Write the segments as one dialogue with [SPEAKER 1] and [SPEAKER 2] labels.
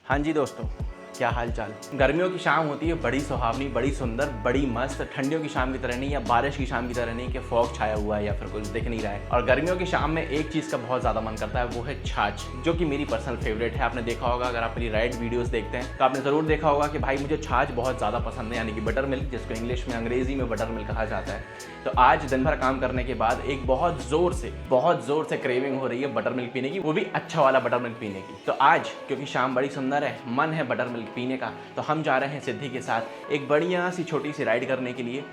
[SPEAKER 1] हाँ जी दोस्तों, क्या हाल चाल। गर्मियों की शाम होती है बड़ी सुहावनी, बड़ी सुंदर, बड़ी मस्त। ठंडियों की शाम की तरह नहीं, या बारिश की शाम की तरह नहीं कि फॉग छाया हुआ है या फिर कुछ दिख नहीं रहा है। और गर्मियों की शाम में एक चीज़ का बहुत ज़्यादा मन करता है, वो है छाछ, जो कि मेरी पर्सनल फेवरेट है। आपने देखा होगा, अगर आप मेरी राइड वीडियोस देखते हैं तो आपने ज़रूर देखा होगा कि भाई मुझे छाछ बहुत ज़्यादा पसंद है, यानी कि बटर मिल्क, जिसको इंग्लिश में, अंग्रेज़ी में बटर मिल्क कहा जाता है। तो आज दिन भर काम करने के बाद एक बहुत ज़ोर से क्रेविंग हो रही है बटर मिल्क पीने की, वो भी अच्छा वाला बटर मिल्क पीने की। तो आज क्योंकि शाम बड़ी सुंदर है, मन है बटर मिल्क पीने का, तो हम जा रहे हैं सिद्धि के साथ एक बढ़िया सी छोटी सी राइड करने के लिए।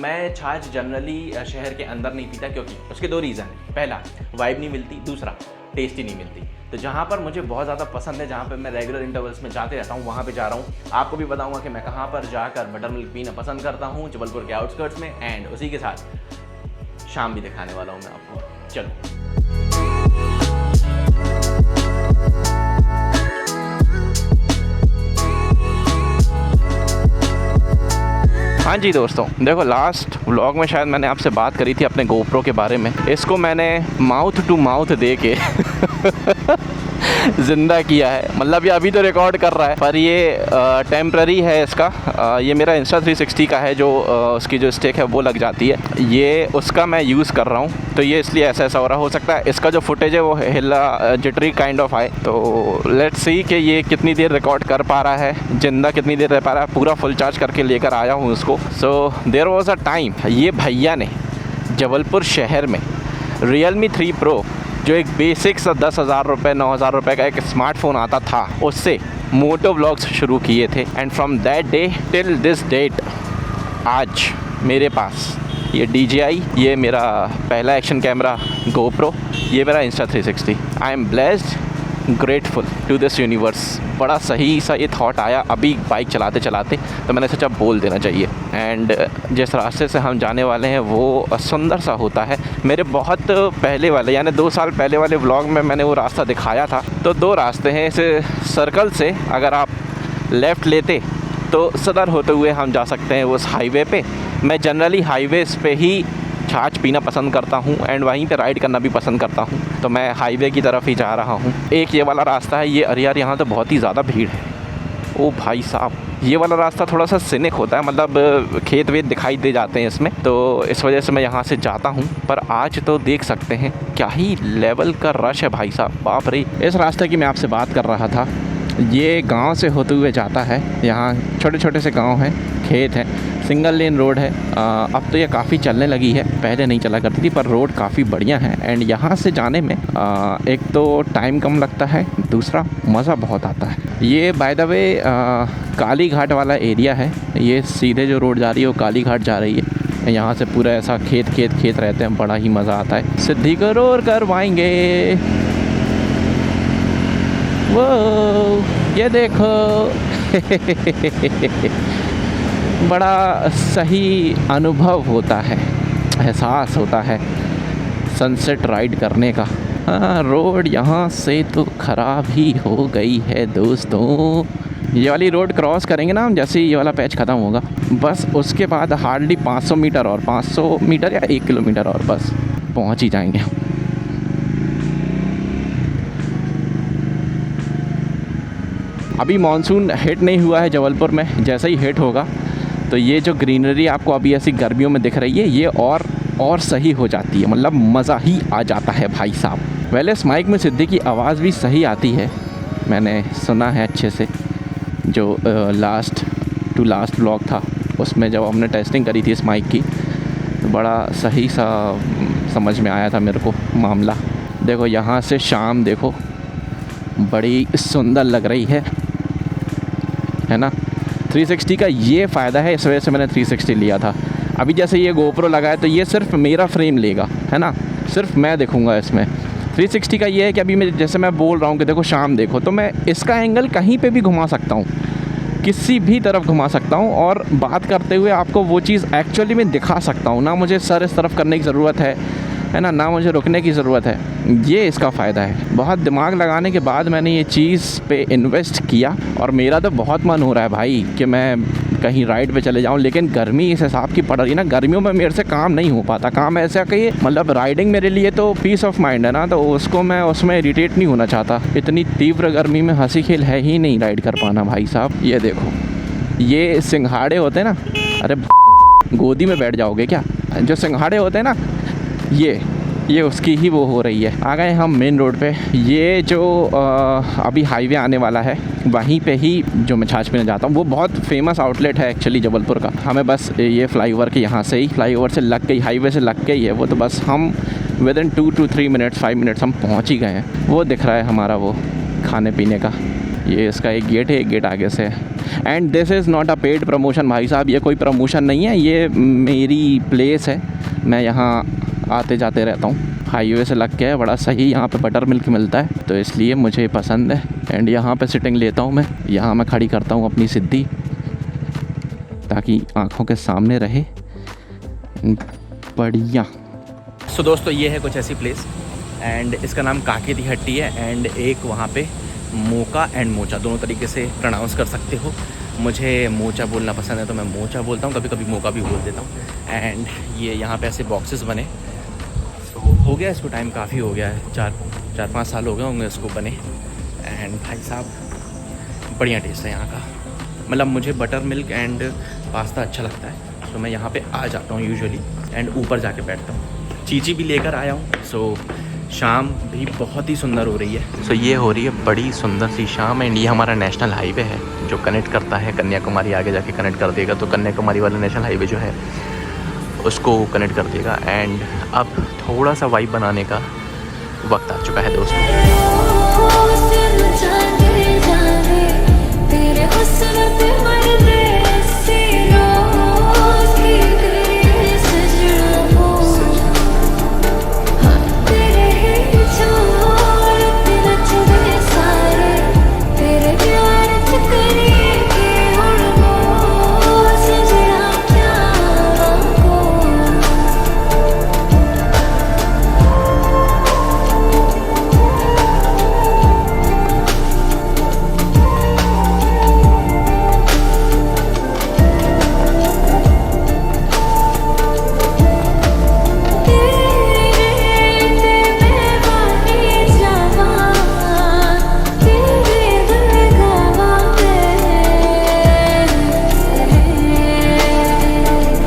[SPEAKER 1] मैं छाछ जनरली शहर के अंदर नहीं पीता, क्योंकि उसके दो रीज़न हैं। पहला, वाइब नहीं मिलती, दूसरा, टेस्टी नहीं मिलती। तो जहाँ पर मुझे बहुत ज़्यादा पसंद है, जहाँ पर मैं रेगुलर इंटरवल्स में जाते रहता हूँ, वहाँ पे जा रहा हूँ। आपको भी बताऊँगा कि मैं कहाँ पर जाकर बटर मिल्क पीना पसंद करता हूँ, जबलपुर के आउटस्कर्ट्स में। एंड उसी के साथ शाम भी दिखाने वाला हूँ मैं आपको। चलो। हाँ जी दोस्तों, देखो लास्ट व्लॉग में शायद मैंने आपसे बात करी थी अपने गोप्रो के बारे में। इसको मैंने माउथ टू माउथ दे के ज़िंदा किया है। मतलब ये अभी तो रिकॉर्ड कर रहा है, पर ये टेम्प्ररी है इसका। ये मेरा Insta360 का है, जो उसकी जो स्टिक है वो लग जाती है, ये उसका मैं यूज़ कर रहा हूँ। तो ये इसलिए ऐसा हो रहा हो सकता है इसका जो फुटेज है वो हिला जिटरी काइंड ऑफ आए। तो लेट्स सी कि ये कितनी देर रिकॉर्ड कर पा रहा है, जिंदा कितनी देर रह पा रहा है। पूरा फुल चार्ज करके लेकर आया हूँ उसको। So there was a time, ये भैया ने जबलपुर शहर में Realme 3 Pro, जो एक बेसिक सा 10,000 रुपये 9,000 रुपये का एक स्मार्टफोन आता था, उससे मोटो व्लॉग्स शुरू किए थे। And from that day till this date आज मेरे पास ये DJI, ये मेरा पहला एक्शन कैमरा GoPro, ये मेरा Insta360। I am blessed, grateful to this universe. बड़ा सही सा ये थॉट आया अभी बाइक चलाते चलाते, तो मैंने सोचा बोल देना चाहिए। एंड जिस रास्ते से हम जाने वाले हैं वो सुंदर सा होता है। मेरे बहुत पहले वाले, यानी 2 साल पहले वाले व्लॉग में मैंने वो रास्ता दिखाया था। तो 2 रास्ते हैं इस सर्कल से, अगर आप लेफ़्ट लेते तो सदर होते हुए हम जा सकते हैं उस हाईवे पे। मैं जनरली हाईवेज़ पे ही छाछ पीना पसंद करता हूँ एंड वहीं पे राइड करना भी पसंद करता हूँ, तो मैं हाईवे की तरफ ही जा रहा हूँ। एक ये वाला रास्ता है, ये अरे यार यहाँ तो बहुत ही ज़्यादा भीड़ है। ओ भाई साहब, ये वाला रास्ता थोड़ा सा सिनिक होता है, मतलब खेत वेत दिखाई दे जाते हैं इसमें, तो इस वजह से मैं यहाँ से जाता हूँ। पर आज तो देख सकते हैं क्या ही लेवल का रश है भाई साहब, बाप रे। इस रास्ते की मैं आपसे बात कर रहा था, ये गांव से होते हुए जाता है। यहाँ छोटे छोटे से गांव हैं, खेत हैं, सिंगल लेन रोड है। अब तो ये काफ़ी चलने लगी है, पहले नहीं चला करती थी, पर रोड काफ़ी बढ़िया है। एंड यहाँ से जाने में एक तो टाइम कम लगता है, दूसरा मज़ा बहुत आता है। ये by the way Kali Ghat वाला एरिया है। ये सीधे जो रोड जा रही है वो काली घाट जा रही है। यहाँ से पूरा ऐसा खेत रहते हैं, बड़ा ही मज़ा आता है। सिद्धि को रोर करवाएंगे, वो ये देखो बड़ा सही अनुभव होता है, एहसास होता है सनसेट राइड करने का। हाँ, रोड यहाँ से तो ख़राब ही हो गई है दोस्तों। ये वाली रोड क्रॉस करेंगे ना हम, जैसे ही ये वाला पैच ख़त्म होगा, बस उसके बाद हार्डली 500 मीटर और 500 मीटर या 1 किलोमीटर और बस पहुँच ही जाएंगे। अभी मानसून हिट नहीं हुआ है जबलपुर में, जैसे ही हिट होगा तो ये जो ग्रीनरी आपको अभी ऐसी गर्मियों में दिख रही है, ये और सही हो जाती है। मतलब मज़ा ही आ जाता है भाई साहब। वैसे इस माइक में सिद्धि की आवाज़ भी सही आती है, मैंने सुना है अच्छे से। जो लास्ट व्लॉग था उसमें जब हमने टेस्टिंग करी थी इस माइक की, तो बड़ा सही सा समझ में आया था मेरे को मामला। देखो यहाँ से शाम देखो बड़ी सुंदर लग रही है ना। 360 का ये फ़ायदा है, इस वजह से मैंने 360 लिया था। अभी जैसे ये GoPro लगा है तो ये सिर्फ मेरा फ्रेम लेगा, है ना, सिर्फ मैं देखूँगा इसमें। 360 का ये है कि अभी मैं जैसे मैं बोल रहा हूँ कि देखो शाम देखो, तो मैं इसका एंगल कहीं पे भी घुमा सकता हूँ, किसी भी तरफ घुमा सकता हूँ, और बात करते हुए आपको वो चीज़ एक्चुअली में दिखा सकता हूँ। ना मुझे सर इस तरफ करने की ज़रूरत है ना मुझे रुकने की ज़रूरत है। ये इसका फ़ायदा है। बहुत दिमाग लगाने के बाद मैंने ये चीज़ पे इन्वेस्ट किया, और मेरा तो बहुत मन हो रहा है भाई कि मैं कहीं राइड पे चले जाऊँ, लेकिन गर्मी इस हिसाब की पड़ रही है ना, गर्मियों में मेरे से काम नहीं हो पाता। काम ऐसा कि मतलब राइडिंग मेरे लिए तो पीस ऑफ माइंड है ना, तो उसको मैं उसमें इरिटेट नहीं होना चाहता। इतनी तीव्र गर्मी में हंसी खेल है ही नहीं राइड कर पाना भाई साहब। ये देखो, ये सिंघाड़े होते हैं ना, अरे गोदी में बैठ जाओगे क्या? जो सिंघाड़े होते हैं ना, ये उसकी ही वो हो रही है। आ गए हम मेन रोड पे। ये जो अभी हाईवे आने वाला है, वहीं पे ही जो मैं छाछ पीने जाता हूँ, वो बहुत फेमस आउटलेट है एक्चुअली जबलपुर का। हमें बस ये फ्लाईओवर के यहाँ से ही, फ्लाईओवर से लग के ही, हाईवे से लग के ही है वो, तो बस हम with in 2 to 3 minutes 5 minutes हम पहुँच ही गए हैं। वो दिख रहा है हमारा वो खाने पीने का। ये इसका एक गेट है, एक गेट आगे से है। And this is not a paid promotion भाई साहब, ये कोई प्रमोशन नहीं है, ये मेरी प्लेस है। मैं यहाँ आते जाते रहता हूँ, हाईवे से लग के है, बड़ा सही यहाँ पे बटर मिल्क मिलता है, तो इसलिए मुझे पसंद है। एंड यहाँ पे सिटिंग लेता हूँ मैं, यहाँ मैं खड़ी करता हूँ अपनी सिद्धि, ताकि आँखों के सामने रहे। बढ़िया। सो दोस्तों, ये है कुछ ऐसी प्लेस, एंड इसका नाम काके दी हट्टी है। एंड एक वहाँ पे मोका एंड मोचा दोनों तरीके से प्रोनाउंस कर सकते हो। मुझे मोचा बोलना पसंद है तो मैं मोचा बोलता हूँ, कभी कभी मोका भी बोल देता हूँ। एंड ये यहाँ पे ऐसे बॉक्सेस बने, तो हो गया इसको टाइम, काफ़ी हो गया है, 4-5 साल हो गए होंगे इसको बने। एंड भाई साहब बढ़िया टेस्ट है यहाँ का, मतलब मुझे बटर मिल्क एंड पास्ता अच्छा लगता है, तो मैं यहाँ पे आ जाता हूँ यूजुअली, एंड ऊपर जाके बैठता हूँ। चीची भी लेकर आया हूँ। सो शाम भी बहुत ही सुंदर हो रही है। सो ये हो रही है बड़ी सुंदर सी शाम। एंड ये हमारा नेशनल हाईवे है जो कनेक्ट करता है कन्याकुमारी, आगे जाके कनेक्ट कर देगा, तो कन्याकुमारी वाला नेशनल हाईवे जो है उसको कनेक्ट कर देगा। एंड अब थोड़ा सा वाइब बनाने का वक्त आ चुका है दोस्तों।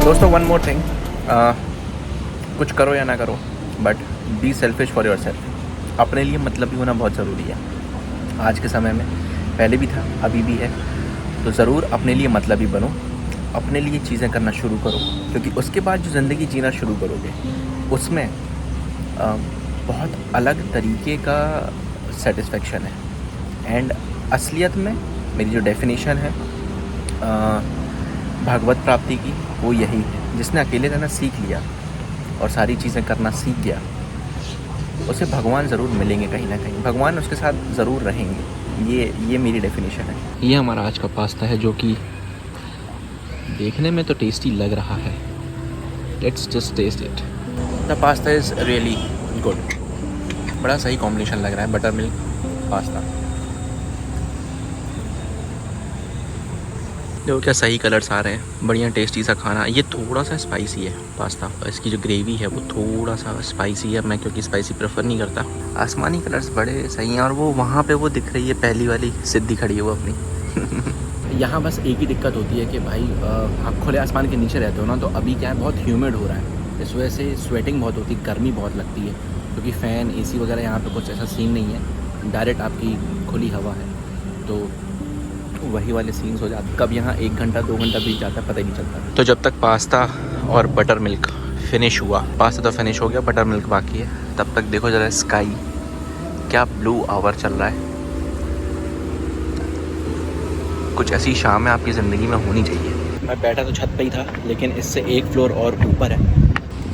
[SPEAKER 1] दोस्तों, वन मोर थिंग, कुछ करो या ना करो, but be selfish for your self. अपने लिए मतलबी होना बहुत ज़रूरी है आज के समय में, पहले भी था अभी भी है, तो ज़रूर अपने लिए मतलबी बनो, अपने लिए चीज़ें करना शुरू करो, क्योंकि उसके बाद जो ज़िंदगी जीना शुरू करोगे उसमें बहुत अलग तरीके का सेटिस्फेक्शन है। एंड असलियत में मेरी जो डेफिनेशन है भागवत प्राप्ति की, वो यही है। जिसने अकेले रहना सीख लिया और सारी चीज़ें करना सीख गया, उसे भगवान ज़रूर मिलेंगे कहीं ना कहीं, भगवान उसके साथ ज़रूर रहेंगे। ये मेरी डेफिनेशन है। ये हमारा आज का पास्ता है, जो कि देखने में तो टेस्टी लग रहा है। Let's just taste it. The pasta is really good. बड़ा सही कॉम्बिनेशन लग रहा है, बटर मिल्क पास्ता। देखो क्या सही कलर्स आ रहे हैं, बढ़िया टेस्टी सा खाना। ये थोड़ा सा स्पाइसी है पास्ता, इसकी जो ग्रेवी है वो थोड़ा सा स्पाइसी है, मैं क्योंकि स्पाइसी प्रेफर नहीं करता। आसमानी कलर्स बड़े सही हैं, और वो वहाँ पे वो दिख रही है पहली वाली सिद्धि खड़ी है वो अपनी। यहाँ बस एक ही दिक्कत होती है कि भाई आप खुले आसमान के नीचे रहते हो ना, तो अभी क्या है, बहुत ह्यूमिड हो रहा है, इस वजह से स्वेटिंग बहुत होती है, गर्मी बहुत लगती है, क्योंकि फ़ैन AC वगैरह यहाँ पे कुछ ऐसा सीन नहीं है, डायरेक्ट आपकी खुली हवा है, तो वही वाले सीन्स हो जाते। कब यहाँ 1 घंटा 2 घंटा बीत जाता है पता ही नहीं चलता। तो जब तक पास्ता और बटर मिल्क फिनिश हुआ, पास्ता तो फिनिश हो गया, बटर मिल्क बाकी है, तब तक देखो ज़रा स्काई क्या ब्लू आवर चल रहा है। कुछ ऐसी शाम है आपकी ज़िंदगी में होनी चाहिए। मैं बैठा तो छत पे ही था, लेकिन इससे 1 फ्लोर और ऊपर है,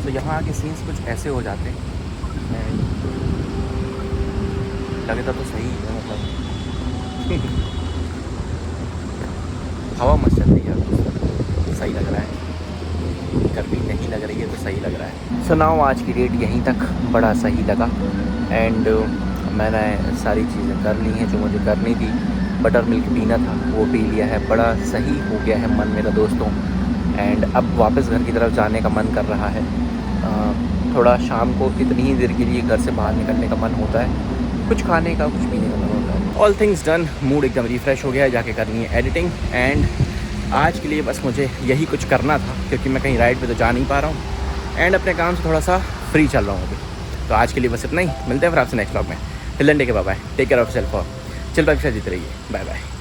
[SPEAKER 1] तो यहाँ आके सीन्स कुछ ऐसे हो जाते हैं। लगता तो सही है, मतलब हवा मस्त चल रही है, सही लग रहा है, गर्मी नहीं लग रही है तो सही लग रहा है। सो नाउ आज की डेट यहीं तक बड़ा सही लगा। एंड मैंने सारी चीज़ें कर ली हैं जो मुझे करनी थी।
[SPEAKER 2] बटर मिल्क पीना था वो पी लिया है, बड़ा सही हो गया है मन मेरा दोस्तों। एंड अब वापस घर की तरफ जाने का मन कर रहा है। थोड़ा शाम को इतनी ही देर के लिए घर से बाहर निकलने का मन होता है, कुछ खाने का कुछ पीने का मन होता है। ऑल थिंग्स डन, मूड एकदम रिफ़्रेश हो गया है, जाके करनी है एडिटिंग। एंड आज के लिए बस मुझे यही कुछ करना था, क्योंकि मैं कहीं राइड पे तो जा नहीं पा रहा हूँ एंड अपने काम से थोड़ा सा फ्री चल रहा हूँ अभी। तो आज के लिए बस इतना ही, मिलते हैं फिर आपसे नेक्स्ट व्लॉग में। Till then take care, bye bye, take care of self, chill bike से जीते रहिए, बाय बाय।